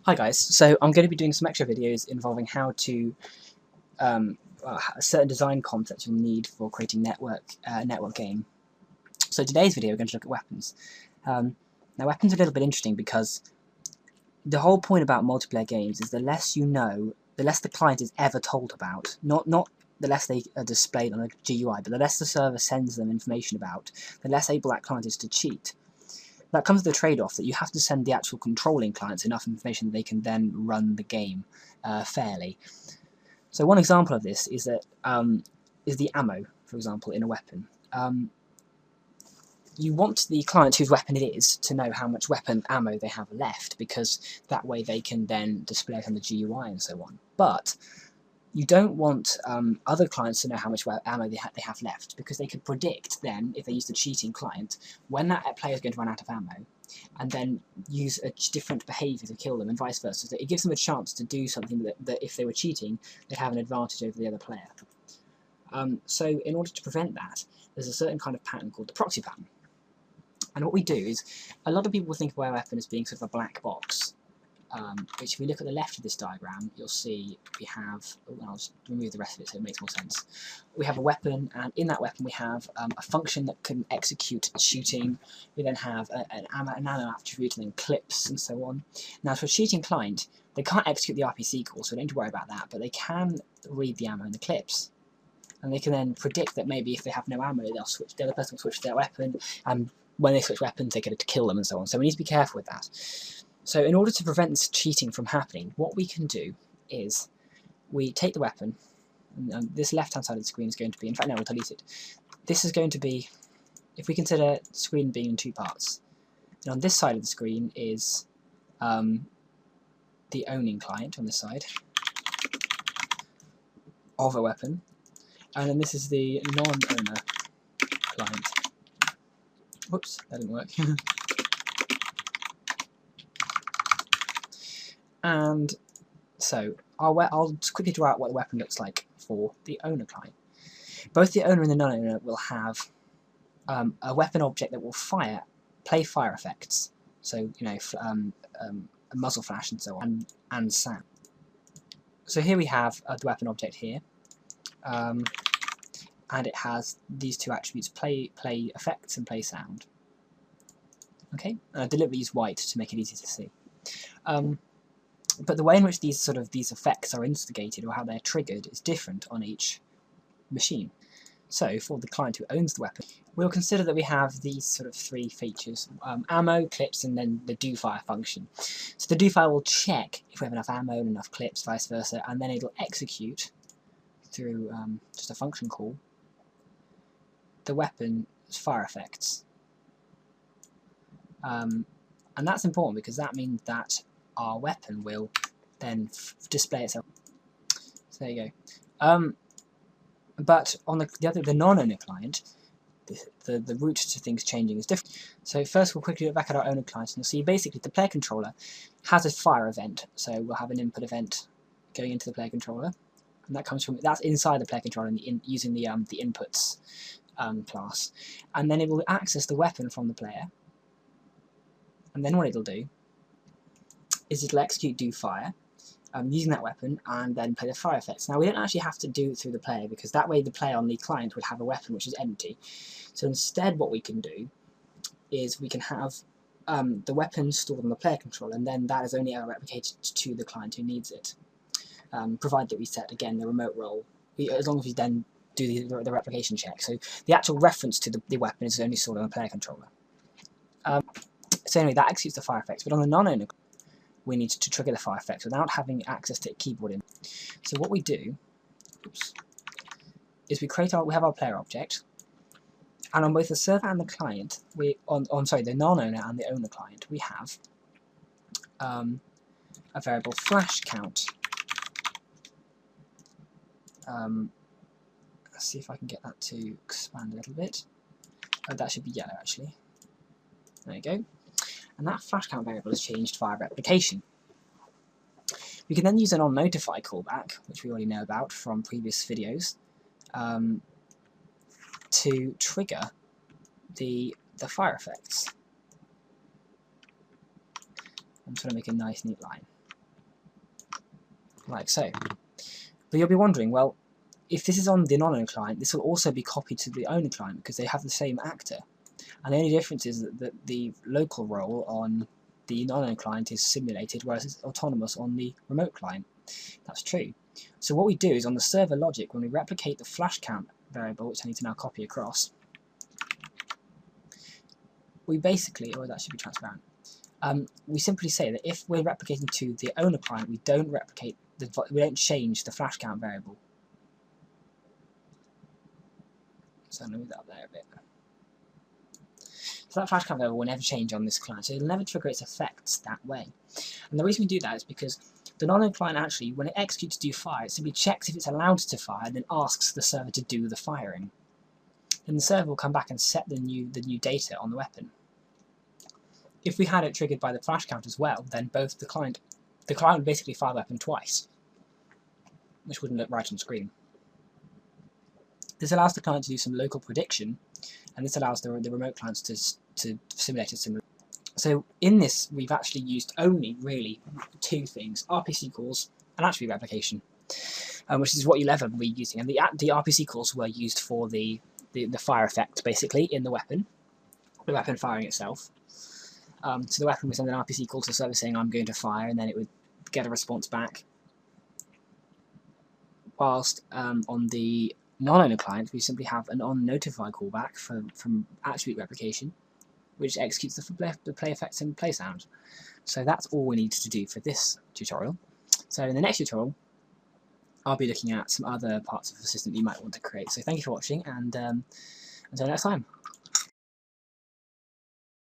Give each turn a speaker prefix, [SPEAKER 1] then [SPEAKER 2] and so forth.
[SPEAKER 1] Hi guys, so I'm going to be doing some extra videos involving how to certain design concepts you'll need for creating network game. So today's video we're going to look at weapons. Now weapons are a little bit interesting because the whole point about multiplayer games is the less you know, the less the client is ever told about. Not the less they are displayed on a GUI, but the less the server sends them information about, the less able that client is to cheat. That comes with the trade-off that you have to send the actual controlling clients enough information that they can then run the game fairly. So one example of this is that is the ammo, for example, in a weapon. You want the client whose weapon it is to know how much weapon ammo they have left, because that way they can then display it on the GUI and so on. But you don't want other clients to know how much ammo they have left, because they could predict then, if they use the cheating client, when that player is going to run out of ammo, and then use a different behaviour to kill them, and vice versa. So it gives them a chance to do something that if they were cheating, they'd have an advantage over the other player. So in order to prevent that, there's a certain kind of pattern called the proxy pattern. And what we do is, a lot of people think of a weapon as being sort of a black box. Which if we look at the left of this diagram, you'll see we have, I'll just remove the rest of it so it makes more sense. We have a weapon, and in that weapon we have a function that can execute shooting. We then have an ammo attribute, and then clips, and so on. Now for a shooting client, they can't execute the RPC call, so we don't need to worry about that, but they can read the ammo and the clips. And they can then predict that maybe if they have no ammo, they'll switch, the other person will switch to their weapon, and when they switch weapons, they get to kill them, and so on. So we need to be careful with that. So in order to prevent this cheating from happening, what we can do is we take the weapon, and this left-hand side of the screen is going to be, in fact no, we'll delete it. This is going to be, if we consider the screen being in two parts, and on this side of the screen is the owning client on this side of a weapon, and then this is the non-owner client. Whoops, that didn't work. And so I'll quickly draw out what the weapon looks like for the owner client. Both the owner and the non-owner will have a weapon object that will play fire effects. So you know, a muzzle flash and so on, and sound. So here we have the weapon object here, and it has these two attributes: play effects and play sound. Okay, I deliberately use white to make it easy to see. But the way in which these effects are instigated, or how they're triggered, is different on each machine. So for the client who owns the weapon, we'll consider that we have these sort of three features: ammo, clips, and then the do fire function. So the do fire will check if we have enough ammo and enough clips, vice versa, and then it'll execute through just a function call the weapon's fire effects. And that's important because that means that our weapon will then display itself. So there you go. But on the non-owner client, the route to things changing is different. So first we'll quickly look back at our owner client, and you'll see basically the player controller has a fire event. So we'll have an input event going into the player controller, and that's inside the player controller using the inputs class, and then it will access the weapon from the player. And then what it'll do is it'll execute do fire using that weapon, and then play the fire effects. Now we don't actually have to do it through the player, because that way the player on the client would have a weapon which is empty. So instead what we can do is we can have the weapon stored on the player controller, and then that is only ever replicated to the client who needs it, provided that we set, again, the remote role, as long as we then do the replication check. So the actual reference to the weapon is only stored on the player controller. So anyway, that executes the fire effects, but on the non-owner, we need to trigger the fire effects without having access to a keyboard in. So what we do is we have our player object, and on both the server and the client, the non-owner and the owner client, we have a variable flash count. Let's see if I can get that to expand a little bit. Oh, that should be yellow actually. There you go. And that flash count variable is changed via replication. We can then use an onNotify callback, which we already know about from previous videos, to trigger the fire effects. I'm trying to make a nice neat line. like so. But you'll be wondering, well, if this is on the non-owner client, this will also be copied to the owner client because they have the same actor. And the only difference is that the local role on the non-owner client is simulated, whereas it's autonomous on the remote client. That's true. So what we do is on the server logic, when we replicate the flash count variable, which I need to now copy across, we basically, oh, that should be transparent. We simply say that if we're replicating to the owner client, we don't change the flash count variable. So I'll move that up there a bit. So that flash count variable will never change on this client, so it'll never trigger its effects that way. And the reason we do that is because the non-owner client actually, when it executes to do fire, it simply checks if it's allowed to fire, and then asks the server to do the firing. Then the server will come back and set the new data on the weapon. If we had it triggered by the flash count as well, then both the client would basically fire the weapon twice, which wouldn't look right on screen. This allows the client to do some local prediction, and this allows the remote clients to simulate a similar. So in this, we've actually used only really two things: RPC calls and attribute replication, which is what you'll ever be using. And the RPC calls were used for the fire effect, basically, in the weapon firing itself. So the weapon would send an RPC call to the server saying, I'm going to fire, and then it would get a response back. Whilst on the non-owner client, we simply have an on-notify callback from attribute replication, which executes the play effects and play sound. So that's all we need to do for this tutorial. So in the next tutorial, I'll be looking at some other parts of the system you might want to create. So thank you for watching, and until next time.